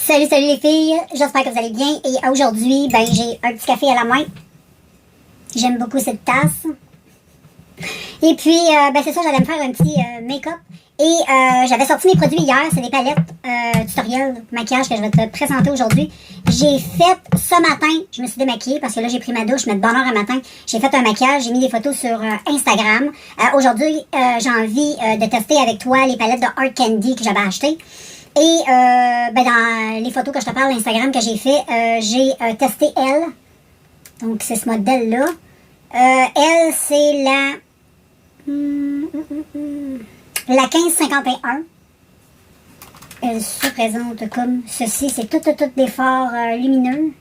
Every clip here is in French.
Salut, salut les filles, j'espère que vous allez bien et aujourd'hui, ben j'ai un petit café à la main. J'aime beaucoup cette tasse. Et puis, ben c'est ça, j'allais me faire un petit make-up. Et j'avais sorti mes produits hier, c'est des palettes tutoriel maquillage que je vais te présenter aujourd'hui. J'ai fait ce matin, je me suis démaquillée parce que là j'ai pris ma douche, je mets de bonne heure à matin. J'ai fait un maquillage, j'ai mis des photos sur Instagram. Aujourd'hui, j'ai envie de tester avec toi les palettes de Art Candy que j'avais achetées. Et ben dans les photos que je te parle d'Instagram que j'ai fait, j'ai testé elle. Donc c'est ce modèle-là. Elle, c'est la 1551. Elle se présente comme ceci. C'est tout des fards lumineux.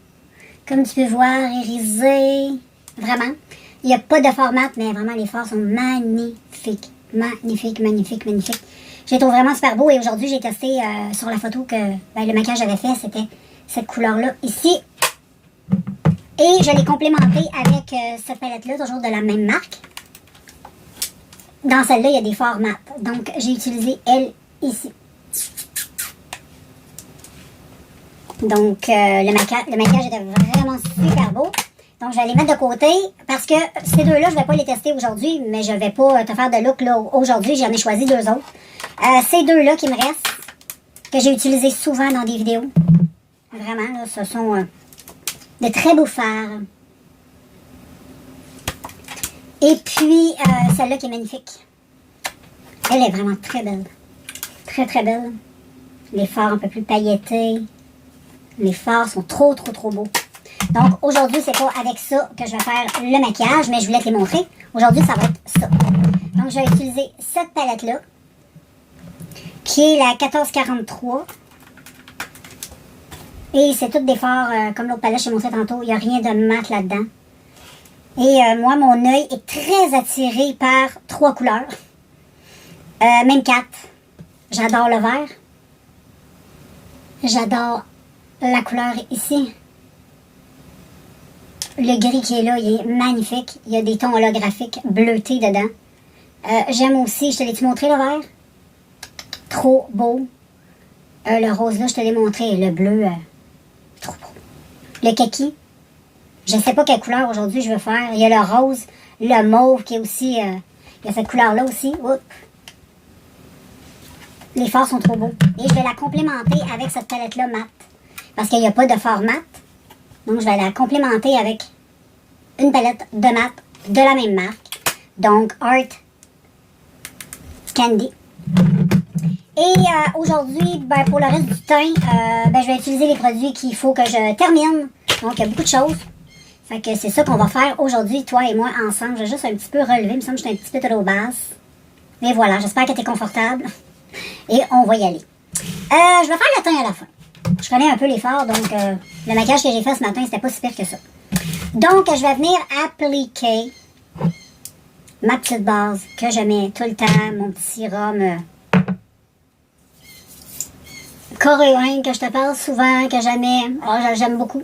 Comme tu peux voir, irisé. Vraiment. Il n'y a pas de fard mat, mais vraiment les fards sont magnifiques. Magnifiques, magnifiques, magnifiques. Je les trouve vraiment super beaux et aujourd'hui j'ai testé sur la photo que ben, le maquillage j'avais fait, c'était cette couleur-là ici. Et je l'ai complémenté avec cette palette-là, toujours de la même marque. Dans celle-là, il y a des fards mat. Donc j'ai utilisé elle ici. Donc le maquillage était vraiment super beau. Donc je vais les mettre de côté parce que ces deux-là, je ne vais pas les tester aujourd'hui, mais je ne vais pas te faire de look là aujourd'hui. J'en ai choisi deux autres. Ces deux-là qui me restent, que j'ai utilisés souvent dans des vidéos. Vraiment, là, ce sont de très beaux fards. Et puis, celle-là qui est magnifique. Elle est vraiment très belle. Très, très belle. Les fards un peu plus pailletés. Les fards sont trop beaux. Donc, aujourd'hui, c'est pas avec ça que je vais faire le maquillage, mais je voulais te les montrer. Aujourd'hui, ça va être ça. Donc, je vais utiliser cette palette-là, qui est la 1443. Et c'est toutes des fards, comme l'autre palette que je t'ai montré tantôt. Il n'y a rien de mat là-dedans. Et moi, mon œil est très attiré par 3 couleurs. Même 4. J'adore le vert. J'adore la couleur ici. Le gris qui est là, il est magnifique. Il y a des tons holographiques bleutés dedans. J'aime aussi, je te l'ai-tu montré le vert? Trop beau. Le rose là, je te l'ai montré. Le bleu, trop beau. Le kaki. Je ne sais pas quelle couleur aujourd'hui je veux faire. Il y a le rose, le mauve qui est aussi... il y a cette couleur-là aussi. Oups. Les fards sont trop beaux. Et je vais la complémenter avec cette palette-là mat. Parce qu'il n'y a pas de fard mat. Donc, je vais la complémenter avec une palette de mat de la même marque. Donc, Art Candy. Et aujourd'hui, ben, pour le reste du temps, ben, je vais utiliser les produits qu'il faut que je termine. Donc, il y a beaucoup de choses. Fait que c'est ça qu'on va faire aujourd'hui, toi et moi, ensemble. Je vais juste un petit peu relever. Il me semble que je suis un petit peu trop basse. Mais voilà, j'espère que tu es confortable. Et on va y aller. Je vais faire le teint à la fin. Je connais un peu les fards, donc le maquillage que j'ai fait ce matin, c'était pas si pire que ça. Donc, je vais venir appliquer ma petite base que je mets tout le temps, mon petit rhum coréen que je te parle souvent, que j'aime. Oh, j'aime beaucoup.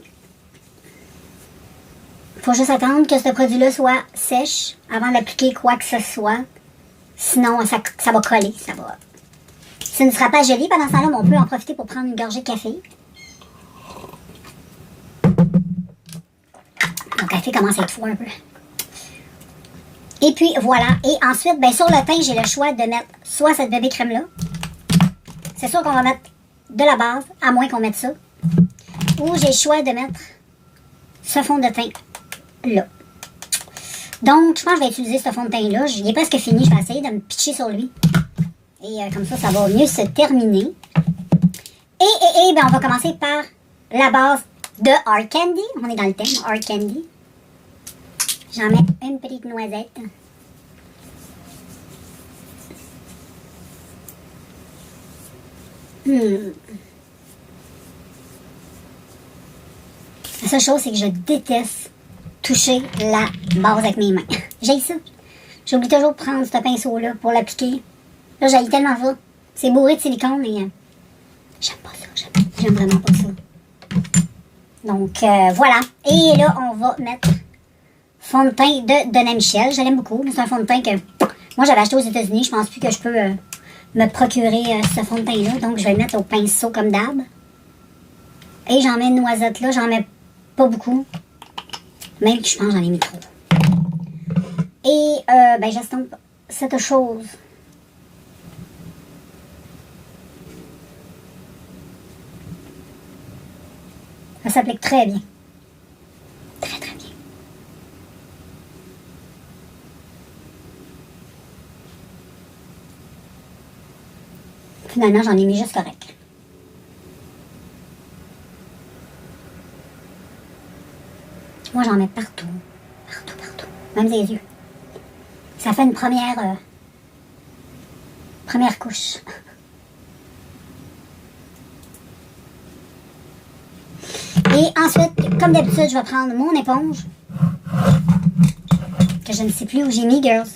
Faut juste attendre que ce produit-là soit sèche avant d'appliquer quoi que ce soit. Sinon, ça va coller, ça va... Ce ne sera pas joli. Pendant ce temps-là, on peut en profiter pour prendre une gorgée de café. Mon café commence à être fou un peu. Et puis, voilà. Et ensuite, ben, sur le teint, j'ai le choix de mettre soit cette bébé crème-là. C'est sûr qu'on va mettre de la base, à moins qu'on mette ça. Ou j'ai le choix de mettre ce fond de teint-là. Donc, je pense que je vais utiliser ce fond de teint-là. Il est presque fini. Je vais essayer de me pitcher sur lui. Et comme ça va mieux se terminer. Et ben on va commencer par la base de Art Candy. On est dans le thème, Art Candy. J'en mets une petite noisette. La seule chose, c'est que je déteste toucher la base avec mes mains. J'ai ça. J'oublie toujours de prendre ce pinceau-là pour l'appliquer. Là, j'aille tellement ça. C'est bourré de silicone, mais j'aime pas ça. J'aime vraiment pas ça. Donc, voilà. Et là, on va mettre fond de teint de Donna Michel. Je l'aime beaucoup. C'est un fond de teint que moi, j'avais acheté aux États-Unis. Je pense plus que je peux me procurer ce fond de teint-là. Donc, je vais le mettre au pinceau comme d'hab. Et j'en mets une noisette là, j'en mets pas beaucoup. Même que je pense que j'en ai mis trop. Et ben j'estompe cette chose. Ça s'applique très bien. Très très bien. Finalement, j'en ai mis juste correct. Moi, j'en mets partout. Partout, partout. Même des yeux. Ça fait une première couche. Et ensuite, comme d'habitude, je vais prendre mon éponge. Que je ne sais plus où j'ai mis, girls.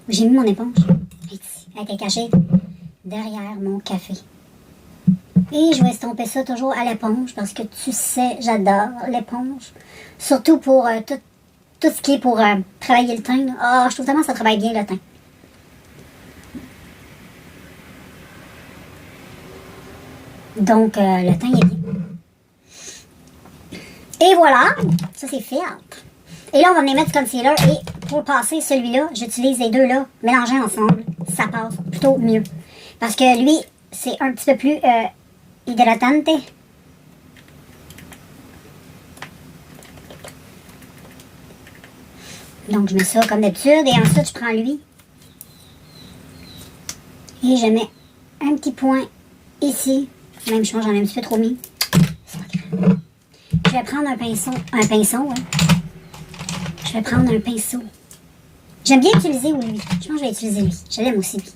Où j'ai mis mon éponge. Ici. Elle était cachée derrière mon café. Et je vais estomper ça toujours à l'éponge parce que tu sais, j'adore l'éponge. Surtout pour tout ce qui est pour travailler le teint. Ah, je trouve tellement que ça travaille bien le teint. Donc, le teint est bien. Et voilà, ça c'est fait. Et là, on va venir mettre du concealer. Et pour passer celui-là, j'utilise les deux là, mélangés ensemble. Ça passe plutôt mieux. Parce que lui, c'est un petit peu plus hydratante. Donc, je mets ça comme d'habitude. Et ensuite, je prends lui. Et je mets un petit point ici. Même chose, j'en ai un petit peu trop mis. C'est pas grave. Je vais prendre un pinceau. Je vais prendre un pinceau. J'aime bien utiliser lui. Je pense que je vais utiliser lui. Je l'aime aussi, lui.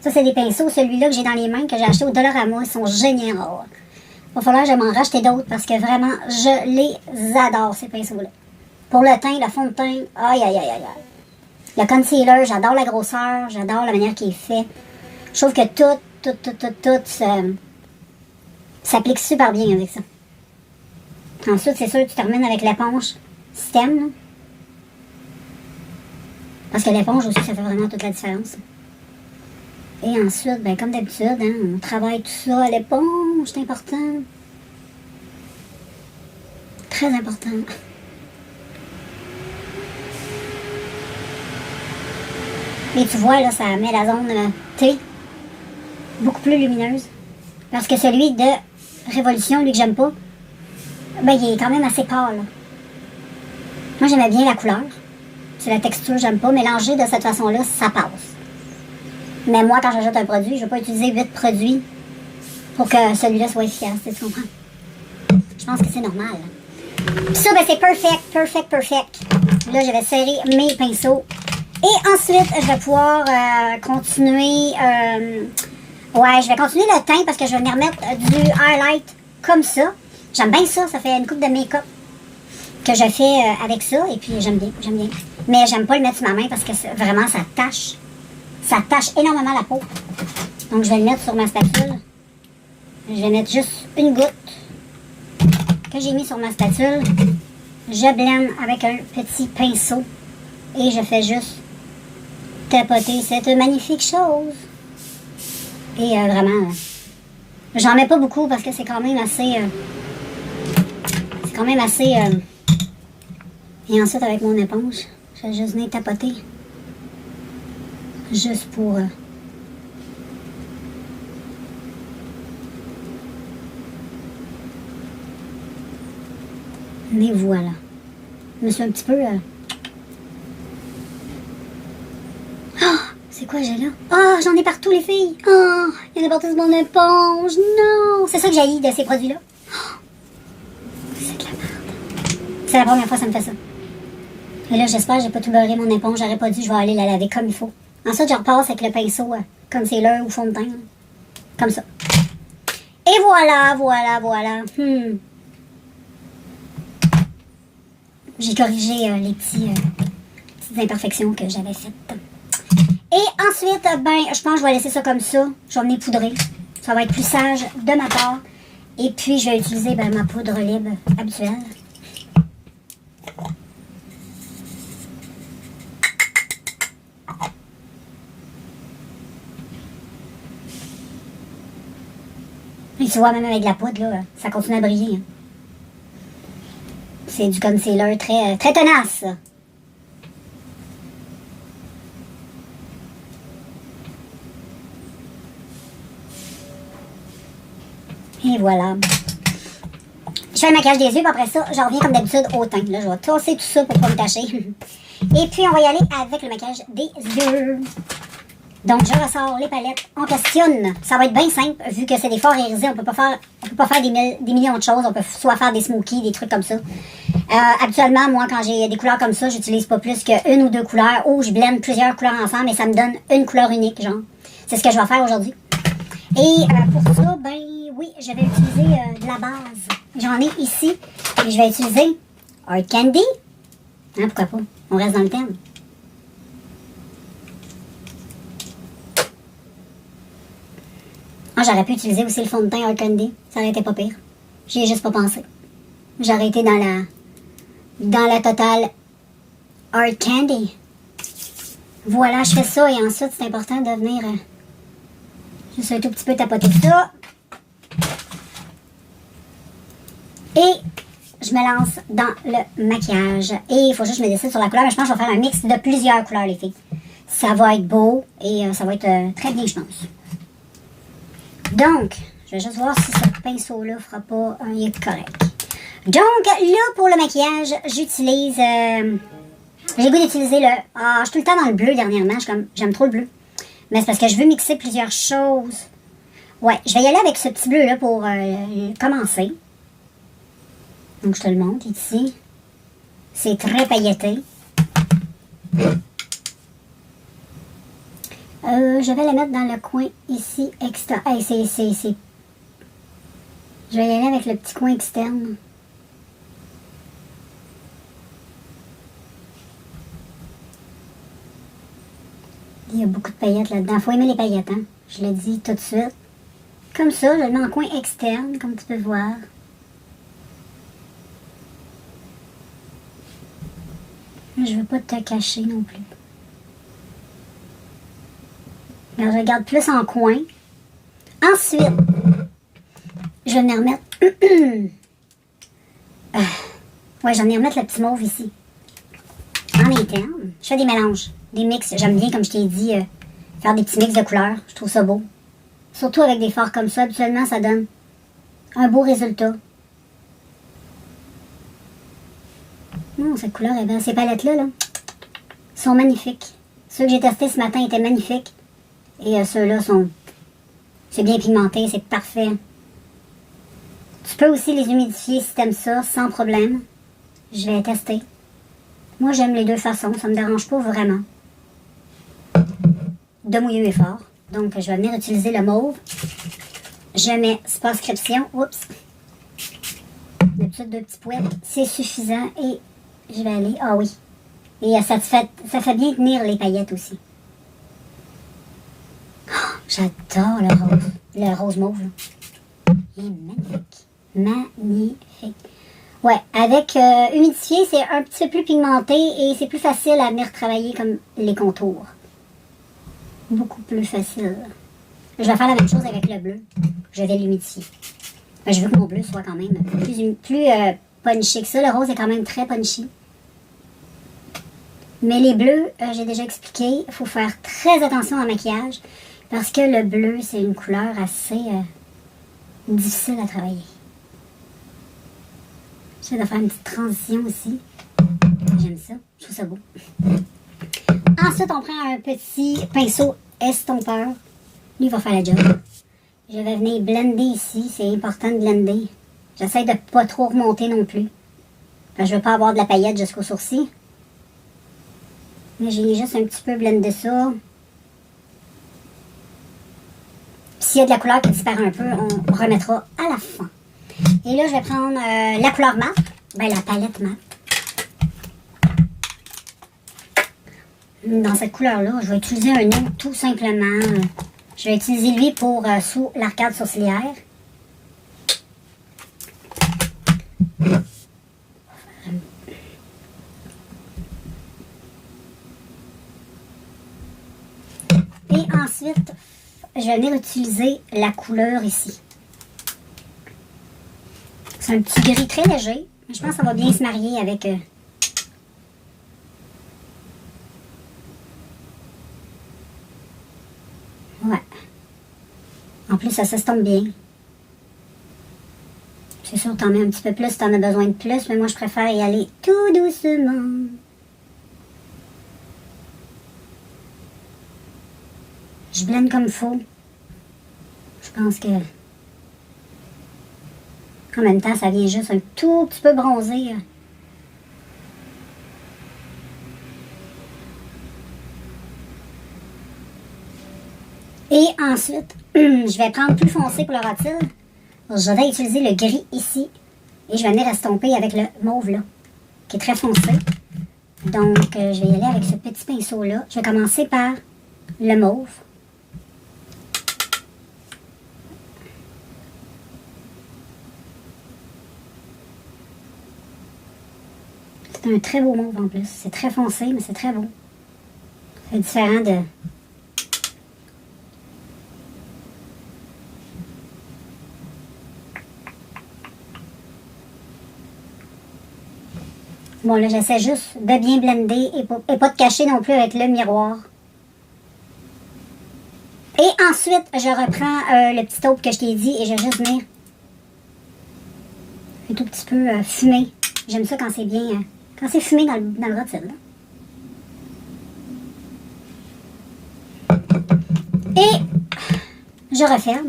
Ça, c'est des pinceaux. Celui-là que j'ai dans les mains, que j'ai acheté au Dollarama. Ils sont géniaux. Il va falloir que je m'en racheter d'autres parce que vraiment, je les adore, ces pinceaux-là. Pour le teint, le fond de teint, aïe, aïe, aïe, aïe. Le concealer, j'adore la grosseur, j'adore la manière qu'il est fait. Je trouve que tout s'applique super bien avec ça. Ensuite, c'est sûr que tu termines avec l'éponge système. Là. Parce que l'éponge aussi, ça fait vraiment toute la différence. Et ensuite, ben, comme d'habitude, hein, on travaille tout ça à l'éponge, c'est important. Très important. Et tu vois, là, ça met la zone T beaucoup plus lumineuse. Parce que celui de Révolution, lui que j'aime pas, ben, il est quand même assez pâle. Moi, j'aimais bien la couleur. C'est la texture, j'aime pas. Mélanger de cette façon-là, ça passe. Mais moi, quand j'achète un produit, je ne vais pas utiliser 8 produits pour que celui-là soit efficace. Tu comprends? Je pense que c'est normal. Puis ça, ben, c'est perfect. Là, je vais serrer mes pinceaux. Et ensuite, je vais pouvoir continuer. Je vais continuer le teint parce que je vais venir mettre du highlight comme ça. J'aime bien ça. Ça fait une coupe de make-up que je fais avec ça. Et puis, j'aime bien. Mais j'aime pas le mettre sur ma main parce que vraiment, ça tâche. Ça tâche énormément la peau. Donc, je vais le mettre sur ma spatule. Je vais mettre juste une goutte que j'ai mis sur ma spatule. Je blende avec un petit pinceau. Et je fais juste tapoter cette magnifique chose. Et vraiment, j'en mets pas beaucoup parce que c'est quand même assez... Et ensuite, avec mon éponge, je vais juste venir tapoter. Juste pour... Mais voilà. Je me suis un petit peu... C'est quoi j'ai là? Oh, j'en ai partout, les filles! Oh, il y en a partout sur mon éponge! Non! C'est ça que j'haïs de ces produits-là. Oh, c'est de la merde. C'est la première fois que ça me fait ça. Et là, j'espère que j'ai pas tout beurré mon éponge. J'aurais pas dû, je vais aller la laver comme il faut. Ensuite, je repasse avec le pinceau, comme c'est là, ou fond de teint. Comme ça. Et voilà. J'ai corrigé les petites imperfections que j'avais faites. Et ensuite, ben, je pense que je vais laisser ça comme ça. Je vais venir poudrer. Ça va être plus sage de ma part. Et puis, je vais utiliser ma poudre libre habituelle. tu vois, même avec de la poudre, là, ça continue à briller. Hein. C'est du concealer très, très tenace, ça. Et voilà. Je fais le maquillage des yeux, puis après ça, j'en reviens comme d'habitude au teint. Là, je vais tasser tout ça pour pas me tacher. Et puis, on va y aller avec le maquillage des yeux. Donc, je ressors les palettes. On questionne. Ça va être bien simple, vu que c'est des forts irisés. On peut pas faire des millions de choses. On peut soit faire des smokies, des trucs comme ça. Habituellement, moi, quand j'ai des couleurs comme ça, j'utilise pas plus qu'une ou deux couleurs, ou je blende plusieurs couleurs ensemble et ça me donne une couleur unique, genre. C'est ce que je vais faire aujourd'hui. Et pour ça, ben oui, je vais utiliser de la base. J'en ai ici. Et je vais utiliser Hard Candy. Hein, pourquoi pas? On reste dans le thème. Ah, j'aurais pu utiliser aussi le fond de teint Hard Candy. Ça aurait été pas pire. J'y ai juste pas pensé. J'aurais été dans la totale Hard Candy. Voilà, je fais ça et ensuite, c'est important de venir juste un tout petit peu tapoter ça. Et je me lance dans le maquillage. Et il faut juste que je me décide sur la couleur. Mais je pense que je vais faire un mix de plusieurs couleurs, les filles. Ça va être beau et ça va être très bien, je pense. Donc, je vais juste voir si ce pinceau-là fera pas un hit correct. Donc, là, pour le maquillage, j'utilise... j'ai le goût d'utiliser le... Ah, je suis tout le temps dans le bleu dernièrement. J'aime trop le bleu. Mais c'est parce que je veux mixer plusieurs choses. Ouais, je vais y aller avec ce petit bleu-là pour commencer. Donc, je te le montre ici. C'est très pailleté. Je vais le mettre dans le coin ici, externe. Hey, Je vais y aller avec le petit coin externe. Il y a beaucoup de paillettes là-dedans. Il faut aimer les paillettes, hein. Je le dis tout de suite. Comme ça, je le mets en coin externe, comme tu peux voir. Je ne veux pas te cacher non plus. Alors, je regarde plus en coin. Ensuite, je vais venir remettre... ouais, j'en ai remettre le petit mauve ici. En interne, je fais des mélanges, des mix. J'aime bien, comme je t'ai dit, faire des petits mix de couleurs. Je trouve ça beau. Surtout avec des fards comme ça, habituellement, ça donne un beau résultat. Cette couleur est belle. Ces palettes-là, là, sont magnifiques. Ceux que j'ai testés ce matin étaient magnifiques. Et ceux-là sont... C'est bien pigmenté, c'est parfait. Tu peux aussi les humidifier si t'aimes ça, sans problème. Je vais tester. Moi, j'aime les deux façons. Ça me dérange pas vraiment. De mouiller est fort. Donc, je vais venir utiliser le mauve. Je mets Spa-scription. Oups. D'habitude, 2 petits poètes. C'est suffisant. Et je vais aller... Ah oui. Et ça fait bien tenir les paillettes aussi. Oh, j'adore le rose. Le rose mauve, là. Il est magnifique. Magnifique. Ouais, avec humidifié, c'est un petit peu plus pigmenté et c'est plus facile à venir travailler comme les contours. Beaucoup plus facile. Je vais faire la même chose avec le bleu. Je vais l'humidifier. Je veux que mon bleu soit quand même plus punchy que ça. Le rose est quand même très punchy. Mais les bleus, j'ai déjà expliqué, il faut faire très attention au maquillage parce que le bleu, c'est une couleur assez difficile à travailler. J'essaie de faire une petite transition aussi. J'aime ça. Je trouve ça beau. Ensuite, on prend un petit pinceau estompeur. Lui, il va faire la job. Je vais venir blender ici. C'est important de blender. J'essaie de ne pas trop remonter non plus. Je ne veux pas avoir de la paillette jusqu'au sourcil. Mais j'ai juste un petit peu blendé ça. S'il y a de la couleur qui disparaît un peu, on remettra à la fin. Et là, je vais prendre la couleur mat. Ben, la palette mat. Dans cette couleur-là, je vais utiliser un nude tout simplement. Je vais utiliser lui pour sous l'arcade sourcilière. Et ensuite, je vais venir utiliser la couleur ici. C'est un petit gris très léger. Mais je pense que ça va bien se marier avec... Ouais. En plus, ça s'estompe bien. C'est sûr, t'en mets un petit peu plus si t'en as besoin de plus, mais moi, je préfère y aller tout doucement. Je blende comme il faut. Je pense que... En même temps, ça vient juste un tout petit peu bronzer. Et ensuite, je vais prendre plus foncé pour le rôtir. Je vais utiliser le gris ici. Et je vais venir estomper avec le mauve là, qui est très foncé. Donc, je vais y aller avec ce petit pinceau-là. Je vais commencer par le mauve. C'est un très beau mauve en plus. C'est très foncé, mais c'est très beau. C'est différent de... Bon, là, j'essaie juste de bien blender et pas de cacher non plus avec le miroir. Et ensuite, je reprends le petit taupe que je t'ai dit et je vais juste venir un tout petit peu fumer. J'aime ça quand c'est bien... quand c'est fumé dans le rôti, là. Et je referme.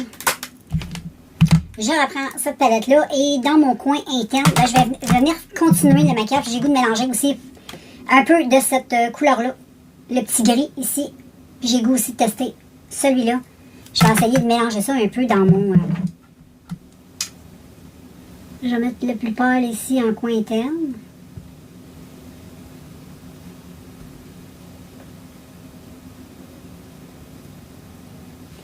Je reprends cette palette-là et dans mon coin interne, ben, je vais venir continuer le maquillage. J'ai le goût de mélanger aussi un peu de cette couleur-là. Le petit gris ici. Puis j'ai le goût aussi de tester celui-là. Je vais essayer de mélanger ça un peu dans mon... Je vais mettre le plus pâle ici en coin interne.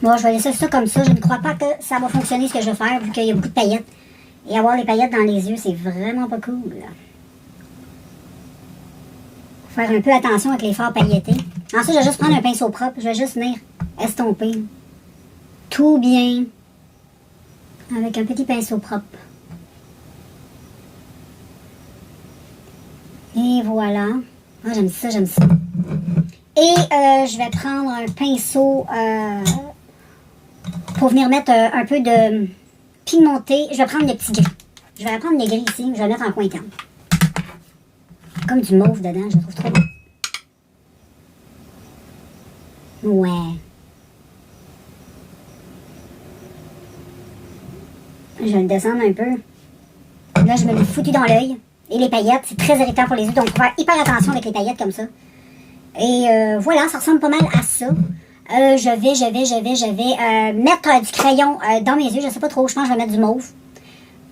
Bon, je vais laisser ça comme ça. Je ne crois pas que ça va fonctionner ce que je vais faire, vu qu'il y a beaucoup de paillettes. Et avoir les paillettes dans les yeux, c'est vraiment pas cool. Faut faire un peu attention avec les fards pailletés. Ensuite, je vais juste prendre un pinceau propre. Je vais juste venir estomper tout bien avec un petit pinceau propre. Et voilà. Ah, j'aime ça, j'aime ça. Et je vais prendre un pinceau... pour venir mettre un peu de pigmenté. Je vais prendre le petit gris. Je vais prendre les gris ici. Je vais le mettre en coin interne. Comme du mauve dedans. Je le trouve trop beau. Ouais. Je vais le descendre un peu. Là, je me l'ai foutu dans l'œil. Et les paillettes, c'est très irritant pour les yeux. Donc, il faut faire hyper attention avec les paillettes comme ça. Et voilà, ça ressemble pas mal à ça. Je vais mettre du crayon dans mes yeux. Je sais pas trop, je pense que je vais mettre du mauve.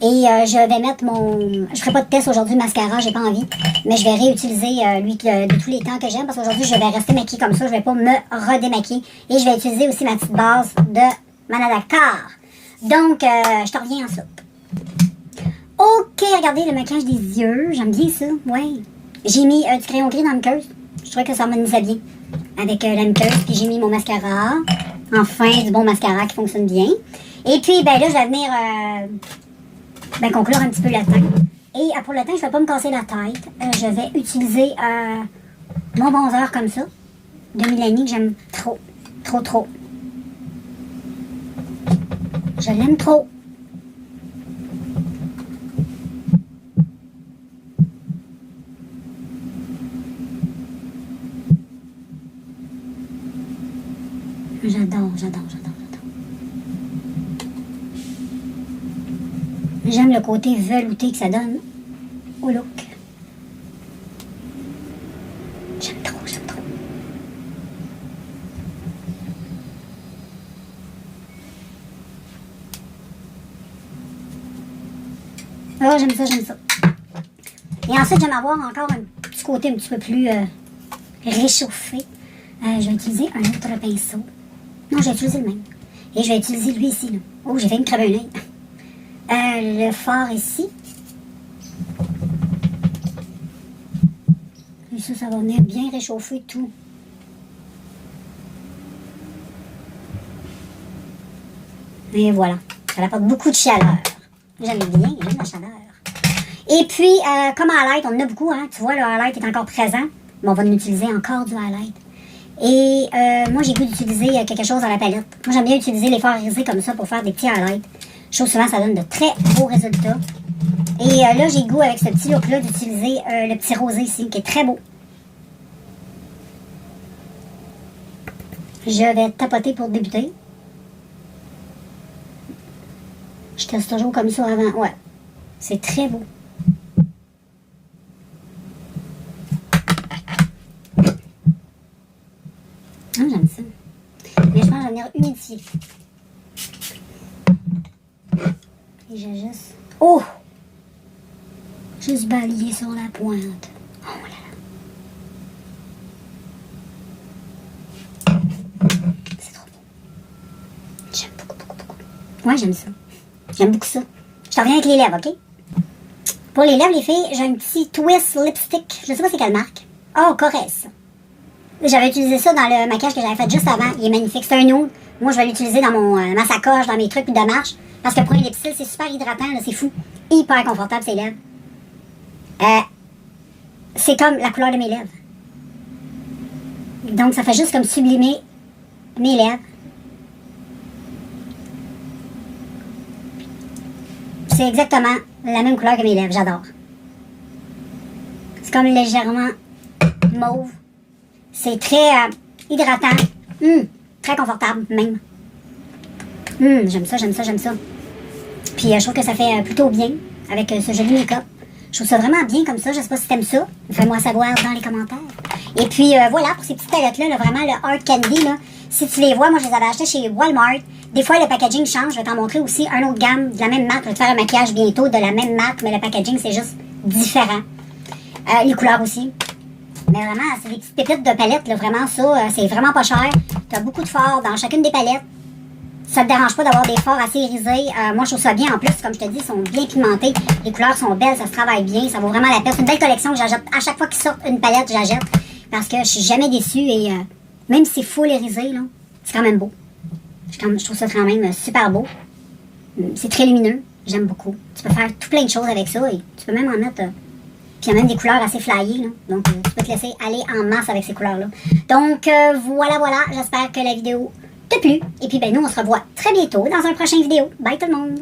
Et je vais mettre mon... Je ferai pas de test aujourd'hui, mascara, j'ai pas envie. Mais je vais réutiliser lui de tous les temps que j'aime. Parce qu'aujourd'hui, je vais rester maquillée comme ça. Je vais pas me redémaquiller. Et je vais utiliser aussi ma petite base de Madagascar. Donc, je te reviens en ça. Ok, regardez le maquillage des yeux. J'aime bien ça, ouais. J'ai mis du crayon gris dans le cœur. Je trouvais que ça harmonisait bien avec la muqueuse. Puis j'ai mis mon mascara. Enfin, du bon mascara qui fonctionne bien. Et puis, ben là, je vais venir conclure un petit peu le teint. Et pour le teint, je ne vais pas me casser la tête. Je vais utiliser mon bronzer comme ça. De Milani, que j'aime trop. Trop, trop. Je l'aime trop. J'adore. J'aime le côté velouté que ça donne au look. J'aime trop. Oh, j'aime ça. Et ensuite, j'aime avoir encore un petit côté un petit peu plus réchauffé. Je vais utiliser un autre pinceau. Non, j'ai utilisé le même. Et je vais utiliser lui ici. Là. Oh, j'ai fait une crève un œil. Le fard ici. Et ça va venir bien réchauffer tout. Et voilà. Ça apporte beaucoup de chaleur. J'aime bien, j'aime la chaleur. Et puis, comme highlight, on en a beaucoup, hein. Tu vois, le highlight est encore présent. Mais on va l'utiliser encore du highlight. Et moi, j'ai goût d'utiliser quelque chose dans la palette. Moi, j'aime bien utiliser les fards irisés comme ça pour faire des petits highlights. Je trouve souvent que ça donne de très beaux résultats. Et là, j'ai goût avec ce petit look-là d'utiliser le petit rosé ici, qui est très beau. Je vais tapoter pour débuter. Je teste toujours comme ça avant. Ouais, c'est très beau. Ah, j'aime ça. Mais je pense que je vais venir humidifier. Et j'ai juste... Oh! Juste balayer sur la pointe. Oh là là. C'est trop beau. J'aime beaucoup, beaucoup, beaucoup. Ouais, j'aime ça. J'aime beaucoup ça. Je t'en reviens avec les lèvres, OK? Pour les lèvres, les filles, j'ai un petit twist lipstick. Je sais pas c'est quelle marque. Oh, Corrèze. J'avais utilisé ça dans le maquillage que j'avais fait juste avant. Il est magnifique. C'est un nude. Moi, je vais l'utiliser dans ma sacoche, dans mes trucs de marche. Parce que pour un lipstick, c'est super hydratant. C'est fou. Hyper confortable, ces lèvres. C'est comme la couleur de mes lèvres. Donc, ça fait juste comme sublimer mes lèvres. C'est exactement la même couleur que mes lèvres. J'adore. C'est comme légèrement mauve. C'est très hydratant. Très confortable, même. J'aime ça, j'aime ça, j'aime ça. Puis, je trouve que ça fait plutôt bien avec ce joli make-up. Je trouve ça vraiment bien comme ça. Je sais pas si t'aimes ça. Fais-moi savoir dans les commentaires. Et puis, voilà, pour ces petites palettes-là, vraiment le Hard Candy, là. Si tu les vois, moi, je les avais achetées chez Walmart. Des fois, le packaging change. Je vais t'en montrer aussi un autre gamme de la même marque. Je vais te faire un maquillage bientôt de la même marque, mais le packaging, c'est juste différent. Les couleurs aussi. Mais vraiment, c'est des petites pépites de palettes, là. Vraiment, ça, c'est vraiment pas cher. T'as beaucoup de fards dans chacune des palettes. Ça te dérange pas d'avoir des fards assez irisés. Moi, je trouve ça bien. En plus, comme je te dis, ils sont bien pigmentés. Les couleurs sont belles, ça se travaille bien. Ça vaut vraiment la peine. C'est une belle collection que j'achète. À chaque fois qu'ils sortent une palette, j'achète. Parce que je suis jamais déçue. Et même si c'est full irisé, là, c'est quand même beau. Je trouve ça quand même super beau. C'est très lumineux. J'aime beaucoup. Tu peux faire tout plein de choses avec ça. Et tu peux même en mettre... Puis il y a même des couleurs assez flyées, là. Donc, tu peux te laisser aller en masse avec ces couleurs-là. Donc, voilà. J'espère que la vidéo t'a plu. Et puis, ben, nous, on se revoit très bientôt dans un prochain vidéo. Bye tout le monde!